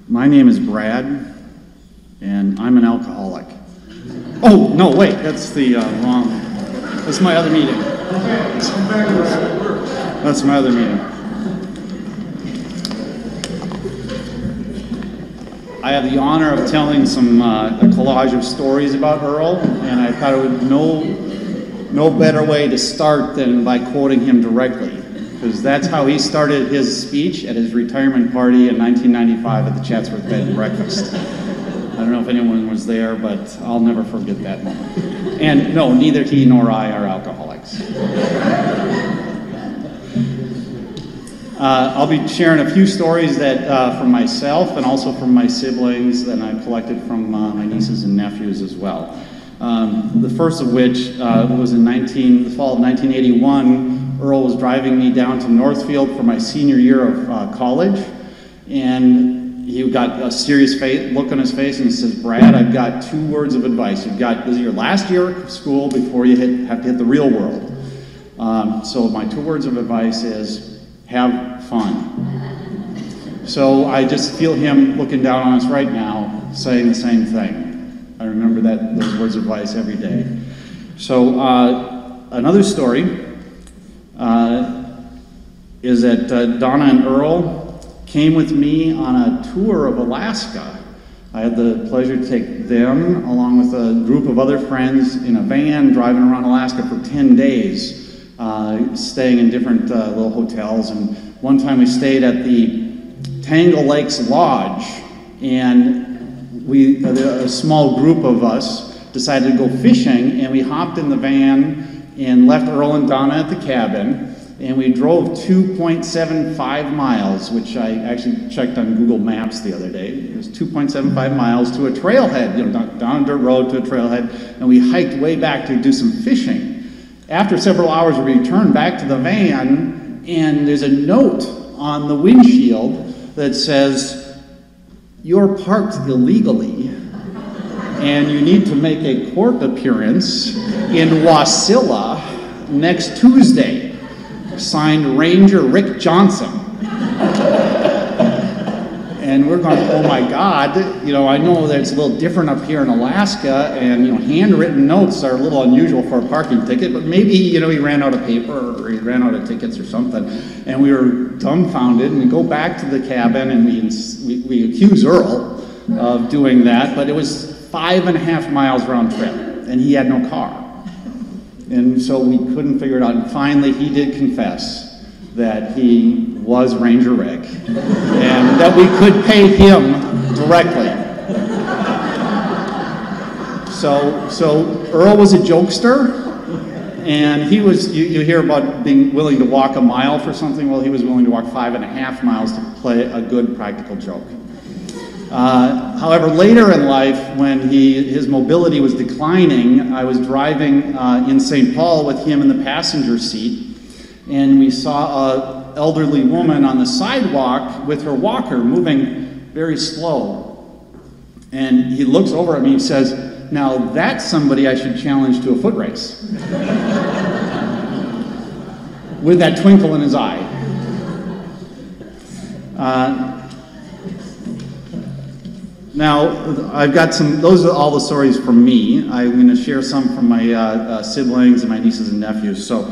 My name is Brad, and I'm an alcoholic. Oh, no, wait, that's the wrong, that's my other meeting. That's my other meeting. I have the honor of telling a collage of stories about Earl, and I thought it would no better way to start than by quoting him directly, because that's how he started his speech at his retirement party in 1995 at the Chatsworth Bed and Breakfast. I don't know if anyone was there, but I'll never forget that moment. And no, neither he nor I are alcoholics. I'll be sharing a few stories that from myself and also from my siblings that I collected from my nieces and nephews as well. The first of which was in the fall of 1981. Earl was driving me down to Northfield for my senior year of college, and he got a serious look on his face and he says, "Brad, I've got 2 words of advice. This is your last year of school before you have to hit the real world. So my 2 words of advice is, have fun." So I just feel him looking down on us right now, saying the same thing. I remember those words of advice every day. So another story is that Donna and Earl came with me on a tour of Alaska. I had the pleasure to take them, along with a group of other friends, in a van driving around Alaska for 10 days, staying in different little hotels. And one time we stayed at the Tangle Lakes Lodge, and a small group of us decided to go fishing, and we hopped in the van and left Earl and Donna at the cabin, and we drove 2.75 miles, which I actually checked on Google Maps the other day. It was 2.75 miles to a trailhead, down a dirt road to a trailhead, and we hiked way back to do some fishing. After several hours, we returned back to the van, and there's a note on the windshield that says, "You're parked illegally, and you need to make a court appearance in Wasilla next Tuesday. Signed, Ranger Rick Johnson." And we're going, oh my God, I know that it's a little different up here in Alaska, and handwritten notes are a little unusual for a parking ticket, but maybe he ran out of paper or he ran out of tickets or something. And we were dumbfounded, and we go back to the cabin and we accuse Earl of doing that, but it was 5.5 miles round trip, and he had no car. And so we couldn't figure it out, and finally he did confess that he was Ranger Rick, and that we could pay him directly. So Earl was a jokester, and he was, you hear about being willing to walk a mile for something. Well, he was willing to walk 5.5 miles to play a good practical joke. However, later in life, when his mobility was declining, I was driving in St. Paul with him in the passenger seat, and we saw an elderly woman on the sidewalk with her walker moving very slow. And he looks over at me and says, "Now that's somebody I should challenge to a foot race." With that twinkle in his eye. Now, I've got those are all the stories from me. I'm going to share some from my siblings and my nieces and nephews. So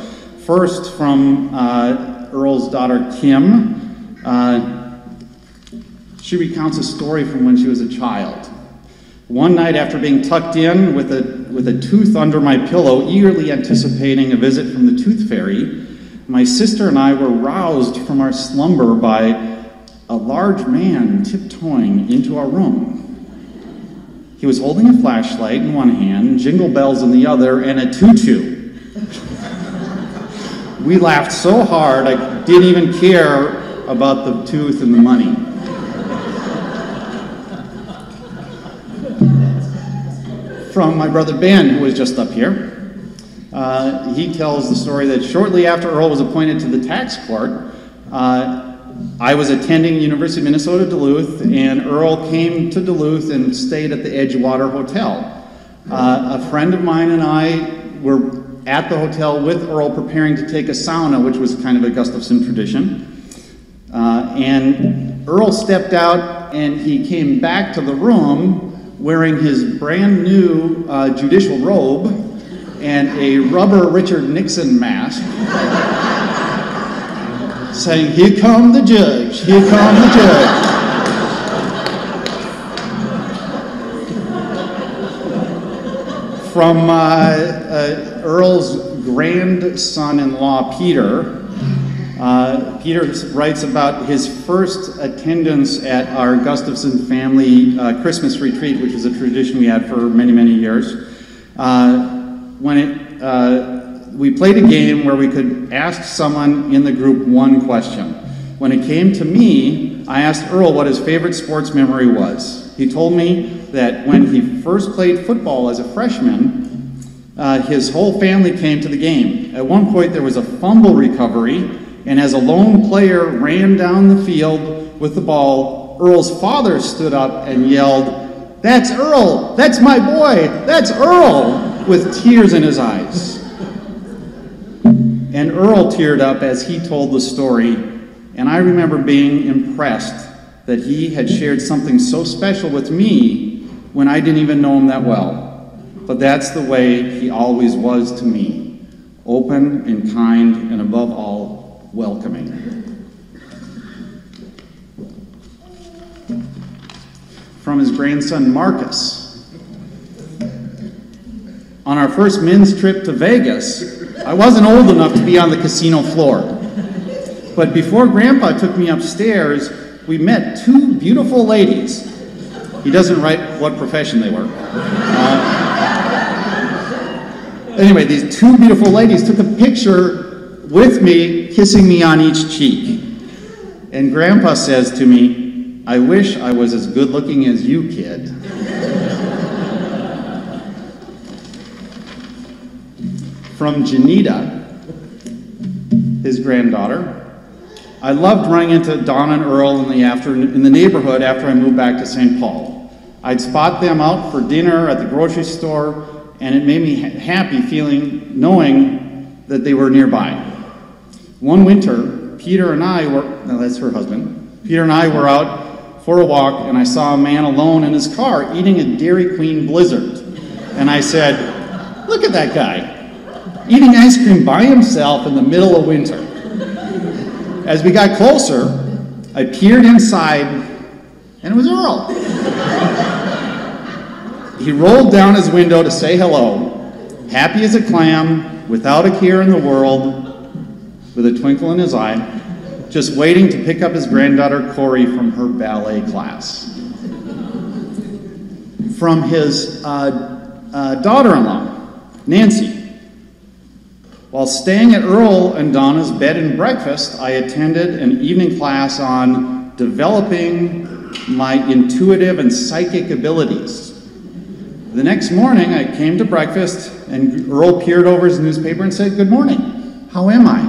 first from Earl's daughter, Kim. She recounts a story from when she was a child. One night after being tucked in with a tooth under my pillow, eagerly anticipating a visit from the tooth fairy, my sister and I were roused from our slumber by a large man tiptoeing into our room. He was holding a flashlight in one hand, jingle bells in the other, and a tutu. We laughed so hard I didn't even care about the tooth and the money. From my brother Ben, who was just up here, he tells the story that shortly after Earl was appointed to the tax court, I was attending University of Minnesota Duluth, and Earl came to Duluth and stayed at the Edgewater Hotel. A friend of mine and I were at the hotel with Earl preparing to take a sauna, which was kind of a Gustafson tradition. And Earl stepped out up and he came back to the room wearing his brand new judicial robe and a rubber Richard Nixon mask, saying, "Here come the judge, here come the judge." From Earl's grandson-in-law, Peter. Peter writes about his first attendance at our Gustafson family Christmas retreat, which is a tradition we had for many, many years. We played a game where we could ask someone in the group one question. When it came to me, I asked Earl what his favorite sports memory was. He told me that when he first played football as a freshman, his whole family came to the game. At one point, there was a fumble recovery, and as a lone player ran down the field with the ball, Earl's father stood up and yelled, "That's Earl! That's my boy! That's Earl!" with tears in his eyes. And Earl teared up as he told the story, and I remember being impressed that he had shared something so special with me when I didn't even know him that well. But that's the way he always was to me, open and kind, and above all, welcoming. From his grandson, Marcus. On our first men's trip to Vegas, I wasn't old enough to be on the casino floor. But before Grandpa took me upstairs, we met two beautiful ladies. He doesn't write what profession they were. Anyway, these two beautiful ladies took a picture with me, kissing me on each cheek. And Grandpa says to me, "I wish I was as good looking as you, kid." From Janita, his granddaughter. I loved running into Donna and Earl in the neighborhood after I moved back to St. Paul. I'd spot them out for dinner at the grocery store, and it made me happy knowing that they were nearby. One winter, Peter and I were out for a walk, and I saw a man alone in his car eating a Dairy Queen Blizzard. And I said, "Look at that guy, eating ice cream by himself in the middle of winter." As we got closer, I peered inside, and it was Earl. He rolled down his window to say hello, happy as a clam, without a care in the world, with a twinkle in his eye, just waiting to pick up his granddaughter Corey from her ballet class. From his daughter-in-law, Nancy. While staying at Earl and Donna's bed and breakfast, I attended an evening class on developing my intuitive and psychic abilities. The next morning, I came to breakfast, and Earl peered over his newspaper and said, "Good morning. How am I?"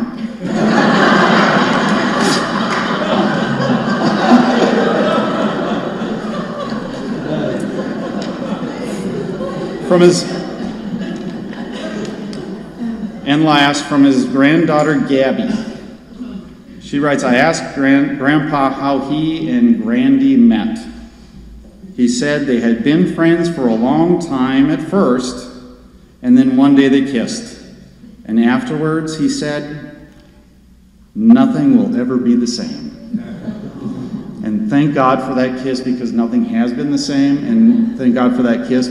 From his granddaughter, Gabby. She writes, I asked Grandpa how he and Grandy met. He said they had been friends for a long time at first, and then one day they kissed. And afterwards, he said, "Nothing will ever be the same." And thank God for that kiss, because nothing has been the same. And thank God for that kiss,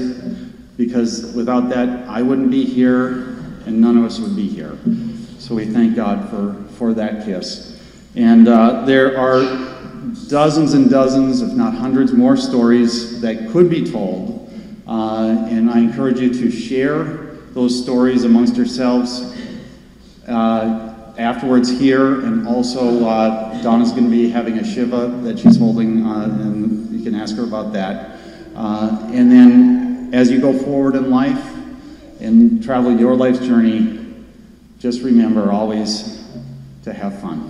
because without that, I wouldn't be here, and none of us would be here. So we thank God for that kiss. And there are dozens and dozens, if not hundreds more stories that could be told. And I encourage you to share those stories amongst yourselves afterwards here. And also, Donna's going to be having a Shiva that she's holding, and you can ask her about that. And then as you go forward in life and travel your life's journey, just remember always to have fun.